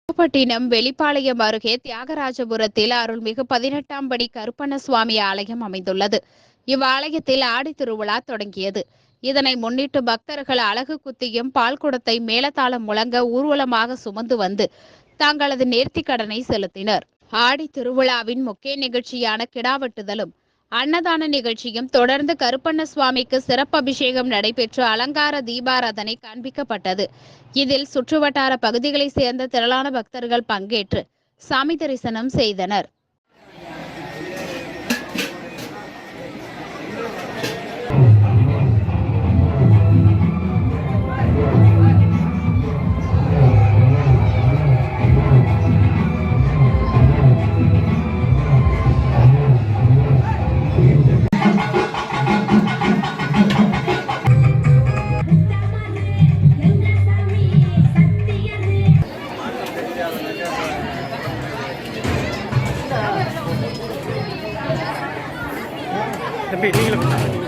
நாகப்பட்டினம் வெளிப்பாளையம் அருகே தியாகராஜபுரத்தில் அருள்மிகு 18ஆம் படி கருப்பண்ணசுவாமி ஆலயம் அமைந்துள்ளது. இவ்வாலயத்தில் ஆடித் திருவிழா தொடங்கியது. இதனை முன்னிட்டு பக்தர்கள் அலகு குத்தியும் பால் குடத்தை மேளதாளம் முழங்க ஊர்வலமாக சுமந்து வந்து தங்களது நேர்த்திக் கடனை செலுத்தினர். ஆடி திருவிழாவின் முக்கிய நிகழ்ச்சியான கிடாவெட்டுதலும் அன்னதான நிகழ்ச்சியும் தொடர்ந்து கருப்பண்ணசுவாமிக்கு சிறப்பு அபிஷேகம் நடைபெற்று அலங்கார தீபாராதனை காண்பிக்கப்பட்டது. இதில் சுற்றுவட்டார பகுதிகளைச் சேர்ந்த திரளான பக்தர்கள் பங்கேற்று சாமி தரிசனம் செய்தனர். தம்பி நீங்களும்